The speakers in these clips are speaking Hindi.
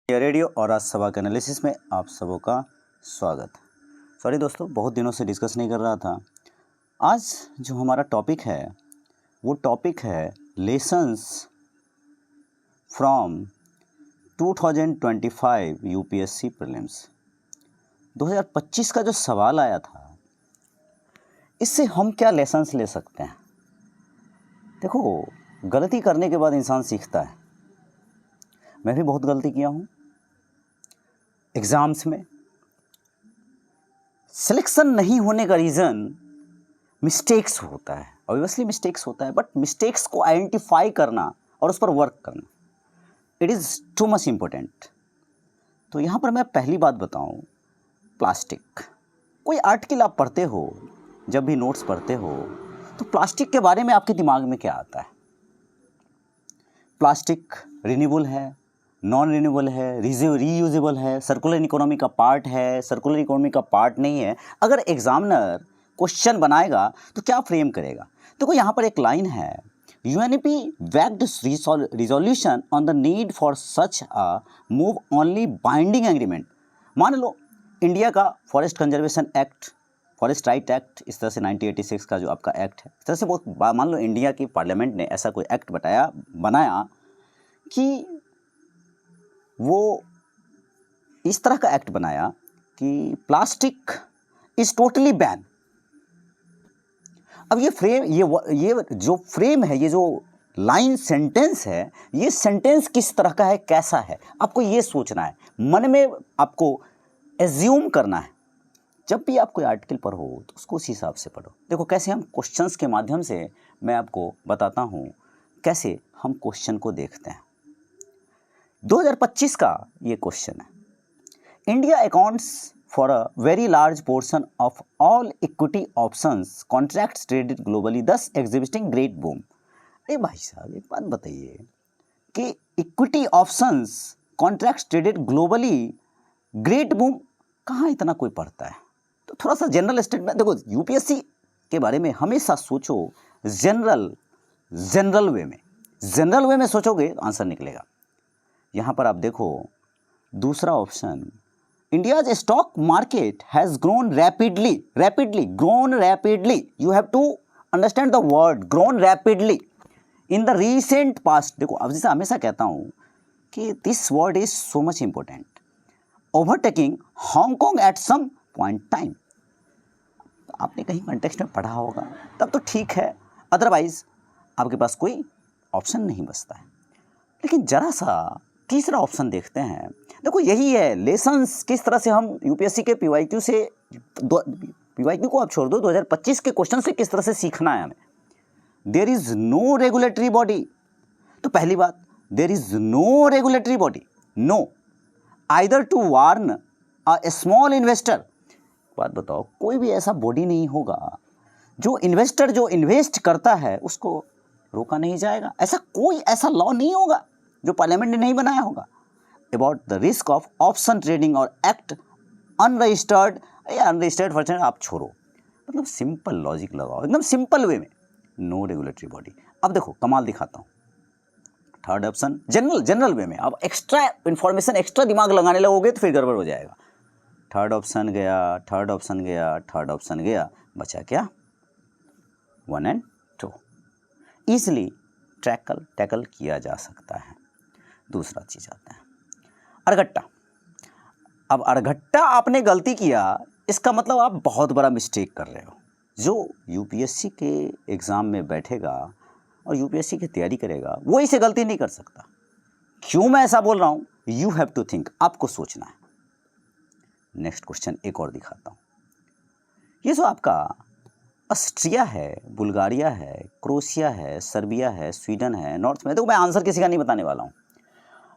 ये रेडियो और आज सभा के एनालिसिस में आप सबों का स्वागत। सॉरी दोस्तों, बहुत दिनों से डिस्कस नहीं कर रहा था। आज जो हमारा टॉपिक है वो टॉपिक है लेसन्स फ्रॉम 2025 यूपीएससी प्रीलिम्स। 2025 का जो सवाल आया था, इससे हम क्या लेसन्स ले सकते हैं। देखो, गलती करने के बाद इंसान सीखता है। मैं भी बहुत गलती किया हूँ। एग्ज़ाम्स में सिलेक्शन नहीं होने का रीज़न मिस्टेक्स होता है। ऑब्वियसली मिस्टेक्स होता है, बट मिस्टेक्स को आइडेंटिफाई करना और उस पर वर्क करना, it is too much important. तो यहाँ पर मैं पहली बात बताऊँ, प्लास्टिक। कोई आर्टिकल आप पढ़ते हो, जब भी नोट्स पढ़ते हो, तो प्लास्टिक के बारे में आपके दिमाग में क्या आता है? प्लास्टिक रिन्यूएबल है, नॉन रिन्यूएबल है, रीयूजेबल है, सर्कुलर इकोनॉमी का पार्ट है, सर्कुलर इकोनॉमी का पार्ट नहीं है। अगर एग्जामिनर क्वेश्चन बनाएगा तो क्या फ्रेम करेगा? देखो, यहाँ पर एक लाइन है, UNEP backed resolution on the need for such a move only binding agreement. मान लो इंडिया का forest conservation act, forest right act, इस तरह से 1986 का जो आपका एक्ट है, इस तरह से बहुत मान लो इंडिया की पार्लियामेंट ने ऐसा कोई एक्ट बनाया कि वो इस तरह का एक्ट बनाया कि प्लास्टिक इज टोटली बैन। अब ये जो फ्रेम है, ये जो लाइन सेंटेंस है, ये सेंटेंस किस तरह का है, कैसा है, आपको ये सोचना है, मन में आपको एज्यूम करना है। जब भी आप कोई आर्टिकल पढ़ो तो उसको उस हिसाब से पढ़ो। देखो कैसे हम क्वेश्चंस के माध्यम से, मैं आपको बताता हूँ कैसे हम क्वेश्चन को देखते हैं। 2025 का ये क्वेश्चन है, India accounts for a very large portion of all equity options contracts traded globally दस एग्जिबिटिंग ग्रेट बूम। अरे भाई साहब, एक बात बताइए कि equity options contracts traded globally great boom कहाँ इतना कोई पढ़ता है? तो थोड़ा सा जनरल स्टेटमेंट देखो, यूपीएससी के बारे में हमेशा सोचो जनरल वे में सोचोगे तो आंसर निकलेगा। यहाँ पर आप देखो दूसरा option, India's stock market has grown rapidly. You have to understand the word grown rapidly in the recent past. देखो, अब जैसे हमेशा कहता हूँ कि this word is so much important, overtaking Hong Kong at some point time. आपने कहीं कंटेक्स्ट में पढ़ा होगा तब तो ठीक है, अदरवाइज आपके पास कोई ऑप्शन नहीं बचता है। लेकिन जरा सा तीसरा ऑप्शन देखते हैं। देखो, यही है लेसन्स, किस तरह से हम यूपीएससी के पीवाईक्यू को आप छोड़ दो, 2025 के क्वेश्चन से किस तरह से सीखना है हमें। There is no regulatory body. तो पहली बात, there is no regulatory body, no, either to warn a small investor. बात बताओ, कोई भी ऐसा बॉडी नहीं होगा जो इन्वेस्टर जो इन्वेस्ट करता है उसको रोका नहीं जाएगा। ऐसा लॉ नहीं होगा जो पार्लियामेंट ने नहीं बनाया होगा। About the risk of option trading और एक्ट अनरजिस्टर्ड पर्सन, आप छोड़ो। मतलब सिंपल लॉजिक लगाओ, एकदम सिंपल वे में, नो रेगुलेटरी बॉडी। अब देखो कमाल दिखाता हूँ। थर्ड ऑप्शन जनरल वे में, अब एक्स्ट्रा इंफॉर्मेशन, एक्स्ट्रा दिमाग लगाने लगोगे तो फिर गड़बड़ हो जाएगा। थर्ड ऑप्शन गया, बचा क्या? 1 और 2 ईजिली टैकल किया जा सकता है। दूसरा चीज आता है अड़घट्टा। अब अड़घट्टा आपने गलती किया, इसका मतलब आप बहुत बड़ा मिस्टेक कर रहे हो। जो यूपीएससी के एग्ज़ाम में बैठेगा और यूपीएससी की तैयारी करेगा वो इसे गलती नहीं कर सकता। क्यों मैं ऐसा बोल रहा हूँ? यू हैव टू थिंक, आपको सोचना है। नेक्स्ट क्वेश्चन एक और दिखाता हूँ। ये जो आपका ऑस्ट्रिया है, बुल्गारिया है, क्रोएशिया है, सर्बिया है, स्वीडन है, नॉर्थ में, देखो मैं आंसर किसी का नहीं बताने वाला हूँ।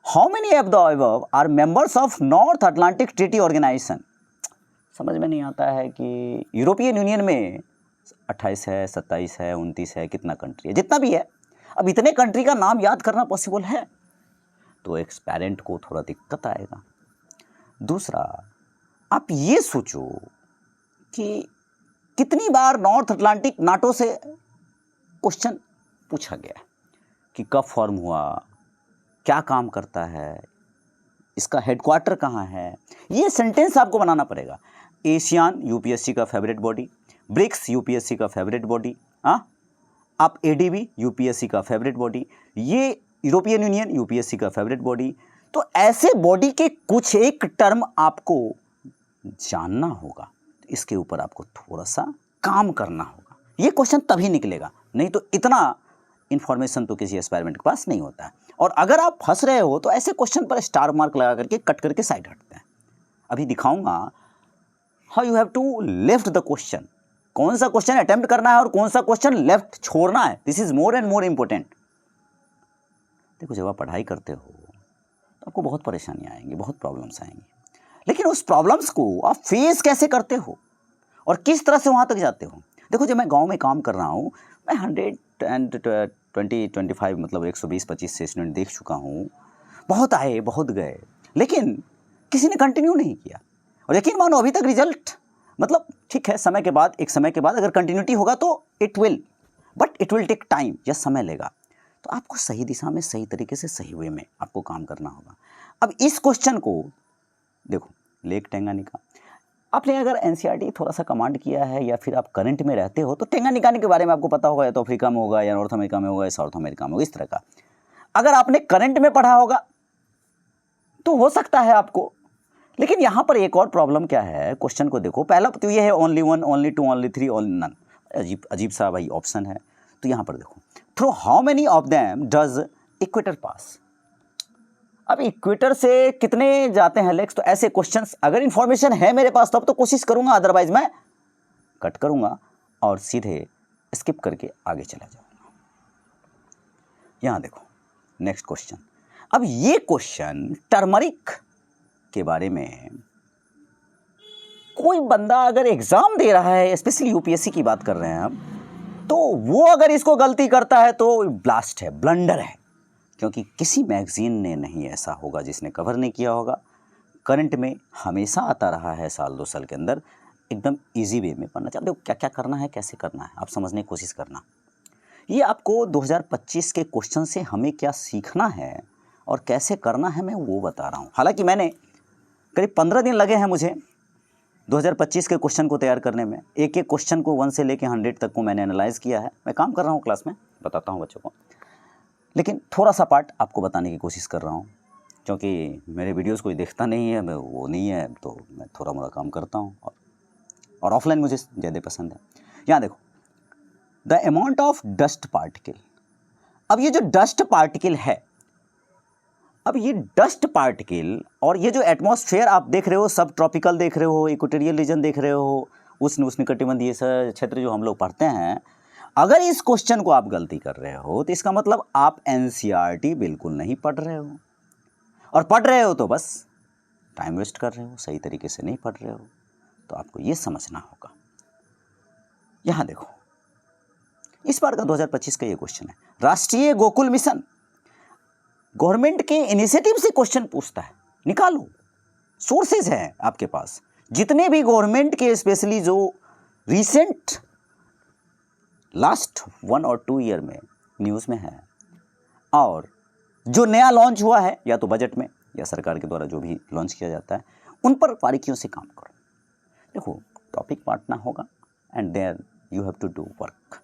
How many of the above are members of North Atlantic Treaty Organization? समझ में नहीं आता है कि यूरोपियन यूनियन में 28 है, 27 है, 29 है, कितना कंट्री है, जितना भी है। अब इतने कंट्री का नाम याद करना पॉसिबल है तो एक्सपेरेंट को थोड़ा दिक्कत आएगा। दूसरा, आप ये सोचो कि कितनी बार नॉर्थ अटलांटिक नाटो से क्वेश्चन पूछा गया कि कब फॉर्म हुआ, क्या काम करता है, इसका हेडक्वार्टर कहाँ है, ये सेंटेंस आपको बनाना पड़ेगा। एशियान यूपीएससी का फेवरेट बॉडी, ब्रिक्स यूपीएससी का फेवरेट बॉडी, हाँ आप एडीबी यूपीएससी का फेवरेट बॉडी, ये यूरोपियन यूनियन यूपीएससी का फेवरेट बॉडी। तो ऐसे बॉडी के कुछ एक टर्म आपको जानना होगा, इसके ऊपर आपको थोड़ा सा काम करना होगा। ये क्वेश्चन तभी निकलेगा, नहीं तो इतना इन्फॉर्मेशन तो किसी एस्पायरमेंट के पास नहीं होता है। और अगर आप फंस रहे हो तो ऐसे क्वेश्चन पर स्टार मार्क लगा करके कट करके साइड हटते हैं। अभी दिखाऊंगा how you have to left the question, कौन सा क्वेश्चन अटेम्प्ट करना है और कौन सा क्वेश्चन लेफ्ट छोड़ना है। This is more and more important. देखो जब आप पढ़ाई करते हो तो आपको बहुत परेशानियां आएंगी, बहुत प्रॉब्लम्स आएंगी, लेकिन उस प्रॉब्लम्स को आप फेस कैसे करते हो और किस तरह से वहाँ तक जाते हो। देखो जब मैं गांव में काम कर रहा हूँ, मैं 125 मतलब 120-25 से स्टूडेंट देख चुका हूँ। बहुत आए बहुत गए, लेकिन किसी ने कंटिन्यू नहीं किया। और यकीन मानो अभी तक रिजल्ट मतलब ठीक है, समय के बाद एक समय के बाद अगर कंटिन्यूटी होगा तो it will, but it will take time, या समय लेगा। तो आपको सही दिशा में, सही तरीके से, सही वे में आपको काम करना होगा। अब इस क्वेश्चन को देखो, लेक टेंगानिका, आपने अगर एनसीईआरटी थोड़ा सा कमांड किया है या फिर आप करंट में रहते हो तो टेंगानिका के बारे में आपको पता होगा, या तो अफ्रीका में होगा या नॉर्थ अमेरिका में होगा या साउथ अमेरिका में होगा, इस तरह का। अगर आपने करंट में पढ़ा होगा तो हो सकता है आपको, लेकिन यहाँ पर एक और प्रॉब्लम क्या है, क्वेश्चन को देखो, पहला तो ये है only 1, only 2, only 3, only none, अजीब सा भाई ऑप्शन है। तो यहाँ पर देखो, through how many of them does equator pass. अब इक्वेटर से कितने जाते हैं लेग्स, तो ऐसे क्वेश्चंस अगर इंफॉर्मेशन है मेरे पास तब तो कोशिश करूंगा, अदरवाइज मैं कट करूंगा और सीधे स्किप करके आगे चला जाऊंगा। यहां देखो नेक्स्ट क्वेश्चन। अब ये क्वेश्चन टर्मरिक के बारे में कोई बंदा अगर एग्जाम दे रहा है, स्पेशली यूपीएससी की बात कर रहे हैं हम, तो वो अगर इसको गलती करता है तो ब्लास्ट है, ब्लंडर है, क्योंकि किसी मैगजीन ने नहीं ऐसा होगा जिसने कवर नहीं किया होगा। करंट में हमेशा आता रहा है, साल 2 साल के अंदर एकदम इजी वे में पढ़ना चाहिए। क्या क्या करना है, कैसे करना है, आप समझने की कोशिश करना। ये आपको 2025 के क्वेश्चन से हमें क्या सीखना है और कैसे करना है, मैं वो बता रहा हूँ। हालांकि मैंने करीब 15 दिन लगे हैं मुझे 2025 के क्वेश्चन को तैयार करने में। एक एक क्वेश्चन को 1 से लेकर 100 तक को मैंने एनालाइज किया है। मैं काम कर रहा हूँ, क्लास में बताता हूँ बच्चों को, लेकिन थोड़ा सा पार्ट आपको बताने की कोशिश कर रहा हूँ, क्योंकि मेरे वीडियोस कोई देखता नहीं है, मैं वो नहीं है, तो मैं थोड़ा मोड़ा काम करता हूँ और ऑफलाइन मुझे ज़्यादा पसंद है। यहाँ देखो, the amount of dust particle. अब ये जो डस्ट पार्टिकल है, अब ये डस्ट पार्टिकल और ये जो एटमॉस्फेयर आप देख रहे हो, सब ट्रॉपिकल देख रहे हो, इक्वेटोरियल रीजन देख रहे हो, उष्णकटिबंधीय क्षेत्र जो हम लोग पढ़ते हैं, अगर इस क्वेश्चन को आप गलती कर रहे हो तो इसका मतलब आप एनसीईआरटी बिल्कुल नहीं पढ़ रहे हो, और पढ़ रहे हो तो बस टाइम वेस्ट कर रहे हो, सही तरीके से नहीं पढ़ रहे हो। तो आपको ये समझना होगा। यहाँ देखो, इस बार का 2025 का ये क्वेश्चन है, राष्ट्रीय गोकुल मिशन गवर्नमेंट के इनिशिएटिव से क्वेश्चन पूछता है। निकालो, सोर्सेज हैं आपके पास, जितने भी गवर्नमेंट के स्पेशली जो रिसेंट लास्ट 1 और 2 ईयर में न्यूज़ में है, और जो नया लॉन्च हुआ है या तो बजट में या सरकार के द्वारा जो भी लॉन्च किया जाता है, उन पर बारीकियों से काम करो। देखो, टॉपिक बांटना होगा and there you have to do work.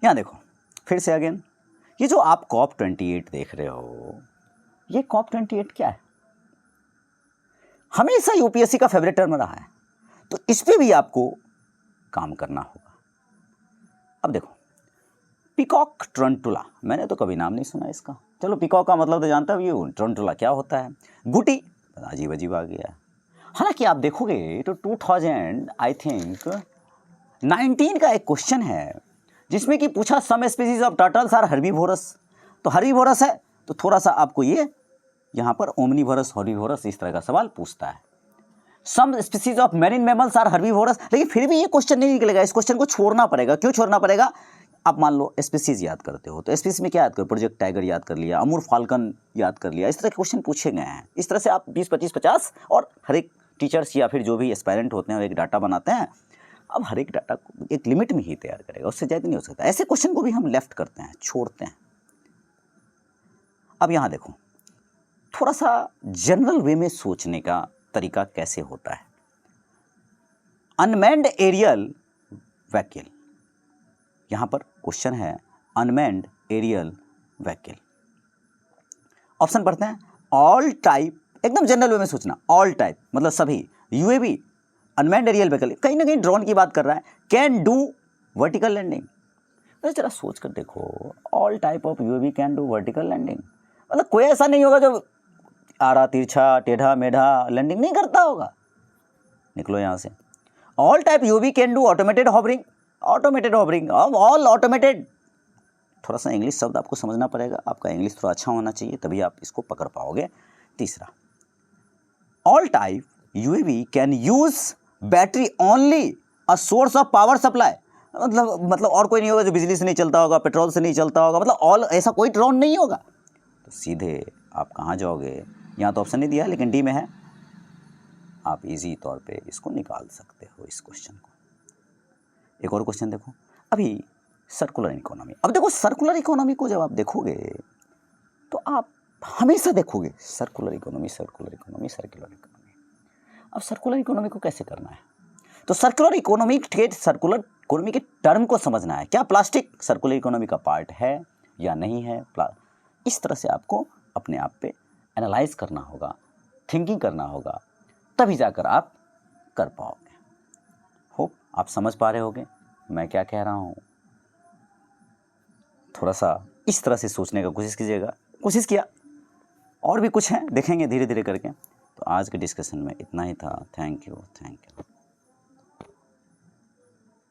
यहाँ देखो फिर से अगेन, ये जो आप COP28 देख रहे हो, ये COP28 क्या है? हमेशा यूपीएससी का फेवरेट टर्म रहा है, तो इस पे भी आपको काम करना होगा। अब देखो, पिकॉक ट्रंटुला, मैंने तो कभी नाम नहीं सुना इसका। चलो, पिकॉक का मतलब तो जानता हूँ, ट्रंटुला क्या होता है। गुटी, अजीब अजीब आ गया। हालांकि आप देखोगे तो 2019 का एक क्वेश्चन है जिसमें कि पूछा some species of turtles are herbivorous. तो हर्बीवोरस है तो थोड़ा सा आपको ये यहाँ पर ओमनीवोरस, हर्बीवोरस इस तरह का सवाल पूछता है। Some species of marine mammals are herbivorous, लेकिन फिर भी ये क्वेश्चन नहीं निकलेगा, इस क्वेश्चन को छोड़ना पड़ेगा। क्यों छोड़ना पड़ेगा? आप मान लो स्पीसीज याद करते हो तो स्पीसीज में क्या याद करो, प्रोजेक्ट टाइगर याद कर लिया, अमूर फाल्कन याद कर लिया, इस तरह के क्वेश्चन पूछे गए हैं। इस तरह से आप 20, 25, 50 और हर एक टीचर्स या फिर जो भी एस्पायरेंट होते हैं वो एक डाटा बनाते हैं। अब हर एक डाटा को एक लिमिट में ही तैयार करेगा, उससे ज़्यादा नहीं हो सकता। ऐसे क्वेश्चन को भी हम लेफ्ट करते हैं, छोड़ते हैं। अब यहाँ देखो, थोड़ा सा जनरल वे में सोचने का तरीका कैसे होता है। अनमैन्ड एरियल व्हीकल, यहां पर क्वेश्चन है अनमैन्ड एरियल व्हीकल। ऑप्शन पढ़ते हैं। ऑल टाइप, एकदम जनरल वे में सोचना, ऑल टाइप मतलब सभी, यूएवी अनमैन्ड एरियल व्हीकल, कहीं ना कहीं ड्रोन की बात कर रहा है, कैन डू वर्टिकल लैंडिंग। तो जरा सोच कर देखो, all type of UAV can do vertical landing, मतलब कोई ऐसा नहीं होगा जो आड़ा तिरछा टेढ़ा मेढ़ा लैंडिंग नहीं करता होगा। निकलो यहाँ से। All type UAV can do automated hovering, automated hovering, all automated. थोड़ा सा इंग्लिश शब्द आपको समझना पड़ेगा, आपका इंग्लिश थोड़ा अच्छा होना चाहिए, तभी आप इसको पकड़ पाओगे। तीसरा, all type UAV can use battery only a source of power supply, मतलब और कोई नहीं होगा जो बिजली से नहीं चलता होगा, पेट्रोल से नहीं चलता होगा, मतलब ऑल ऐसा कोई ड्रोन नहीं होगा। तो सीधे आप कहाँ जाओगे, यहाँ तो ऑप्शन नहीं दिया लेकिन डी में है, आप इजी तौर पे इसको निकाल सकते हो इस क्वेश्चन को। एक और क्वेश्चन देखो, अभी सर्कुलर इकोनॉमी। अब देखो सर्कुलर इकोनॉमी को जब आप देखोगे तो आप हमेशा देखोगे circular economy, circular economy, circular economy. अब सर्कुलर इकोनॉमी को कैसे करना है, तो सर्कुलर इकोनॉमी के सर्कुलर इकोनॉमी के टर्म को समझना है। क्या प्लास्टिक सर्कुलर इकोनॉमी का पार्ट है या नहीं है, इस तरह से आपको अपने आप पे एनालाइज करना होगा, थिंकिंग करना होगा, तभी जाकर आप कर पाओगे। होप आप समझ पा रहे होगे मैं क्या कह रहा हूँ। थोड़ा सा इस तरह से सोचने का कोशिश कीजिएगा, कोशिश किया। और भी कुछ है, देखेंगे धीरे धीरे करके। तो आज के डिस्कशन में इतना ही था। Thank you.